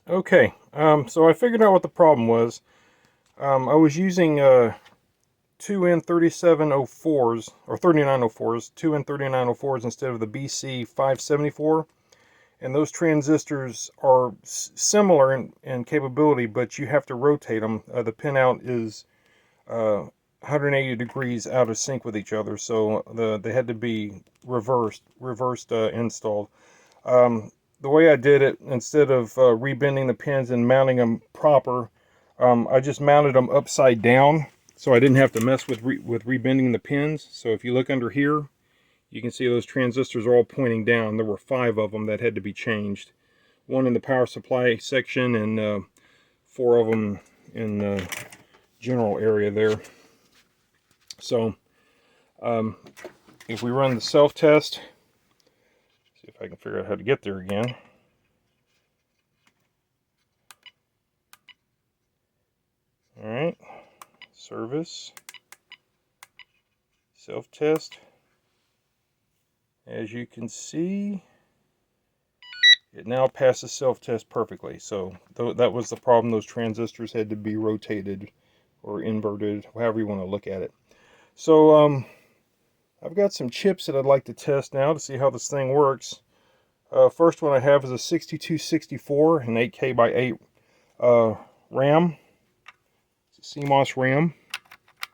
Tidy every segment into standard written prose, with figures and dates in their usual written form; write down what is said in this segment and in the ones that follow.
Okay, so I figured out what the problem was. I was using two N3704s, or 3904s, two N3904s instead of the BC574, and those transistors are similar in capability, but you have to rotate them. The pinout is 180 degrees out of sync with each other, so they had to be reversed installed. The way I did it, instead of rebending the pins and mounting them proper, I just mounted them upside down, so I didn't have to mess with rebending the pins. So if you look under here, you can see those transistors are all pointing down. There were 5 of them that had to be changed. One in the power supply section, and 4 of them in the general area there. So if we run the self-test, see if I can figure out how to get there again. All right, service, self-test. As you can see, it now passes self-test perfectly. So that was the problem. Those transistors had to be rotated or inverted, however you want to look at it. So I've got some chips that I'd like to test now to see how this thing works. First one I have is a 6264, an 8K by 8 RAM. It's a CMOS RAM,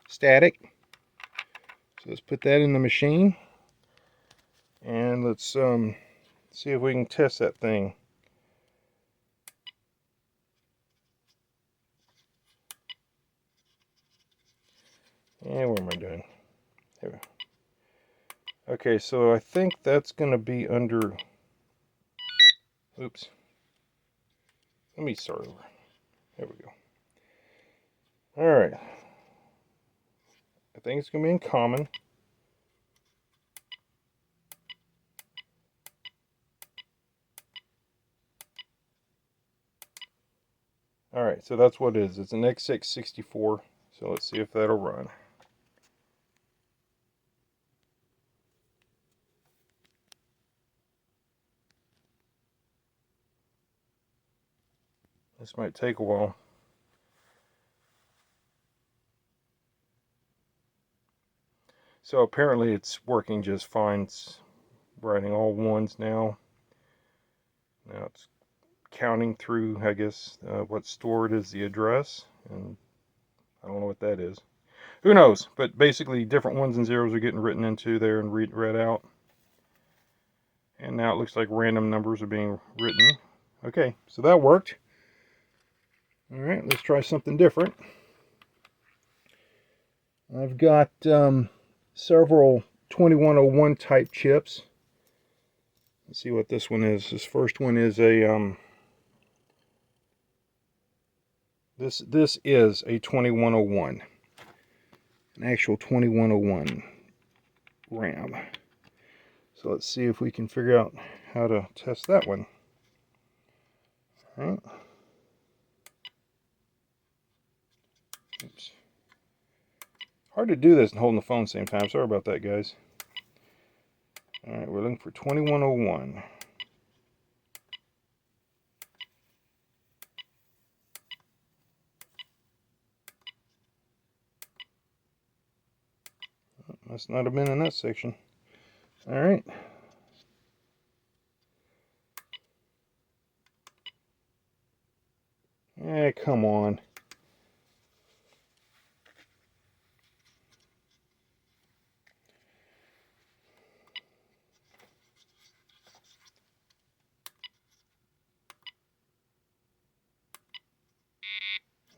static. So let's put that in the machine, and let's see if we can test that thing. And what am I doing? There. Okay, so I think that's going to be under. Oops. Let me start over. There we go. All right. I think it's going to be in common. All right, so that's what it is. It's an X664. So let's see if that'll run. This might take a while. So apparently it's working just fine. It's writing all ones now. Now it's counting through, I guess, what's stored is the address, and I don't know what that is. Who knows? But basically, different ones and zeros are getting written into there and read out. And now it looks like random numbers are being written. Okay, so that worked. All right, let's try something different. I've got several 2101 type chips. Let's see what this one is. This first one is a this is a 2101, an actual 2101 RAM. So let's see if we can figure out how to test that one. All right. Oops. Hard to do this and holding the phone at the same time. Sorry about that, guys. All right, we're looking for 2101. Must not have been in that section. All right. Eh, come on.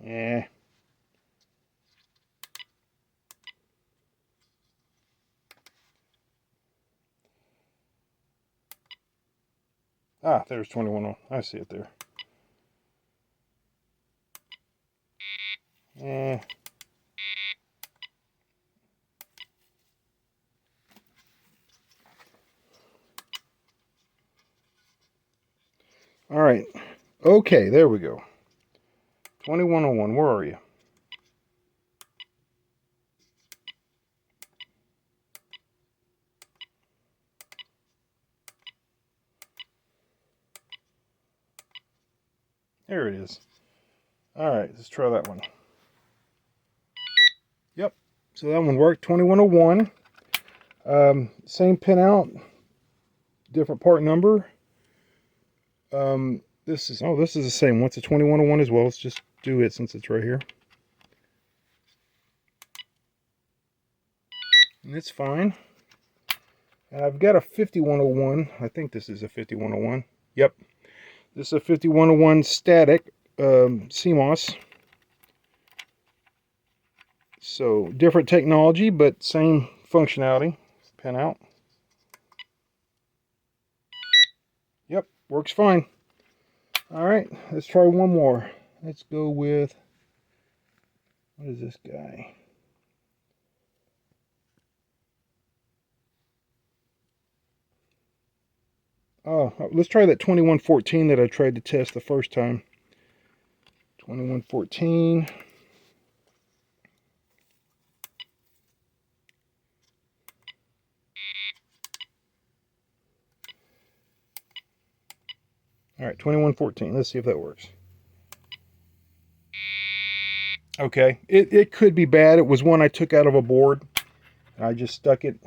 Yeah. Ah, there's 21. I see it there. Eh. All right. Okay, there we go. 2101, where are you? Here it is. Alright, let's try that one. Yep, so that one worked. 2101. Same pinout, different part number. This is the same one. It's a 2101 as well. Let's just do it since it's right here. And it's fine. And I've got a 5101. I think this is a 5101. Yep. This is a 5101 static CMOS. So different technology, but same functionality. Pin out. Yep, works fine. All right, let's try one more. Let's go with, what is this guy? Oh, let's try that 2114 that I tried to test the first time. 2114. All right, 2114. Let's see if that works. Okay, it could be bad. It was one I took out of a board. I just stuck it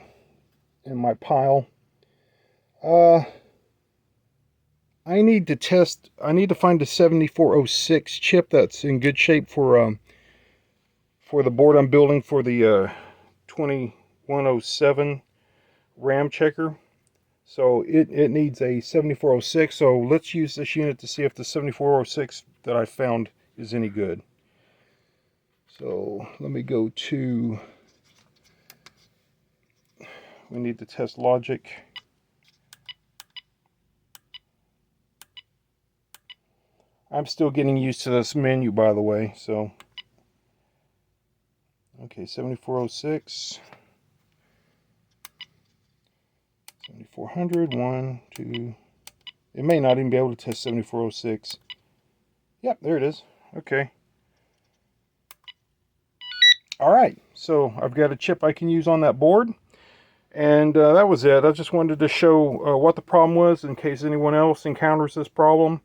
in my pile. I need to find a 7406 chip that's in good shape for the board I'm building for the 2107 RAM checker. So it needs a 7406. So let's use this unit to see if the 7406 that I found is any good. So let me go to, we need to test logic. I'm still getting used to this menu, by the way, so. Okay, 7406. 7400, 1, 2. It may not even be able to test 7406. Yep, there it is. Okay. Alright, so I've got a chip I can use on that board. And that was it. I just wanted to show what the problem was in case anyone else encounters this problem.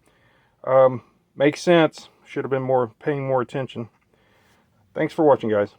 Makes sense. Should have been paying more attention. Thanks for watching, guys.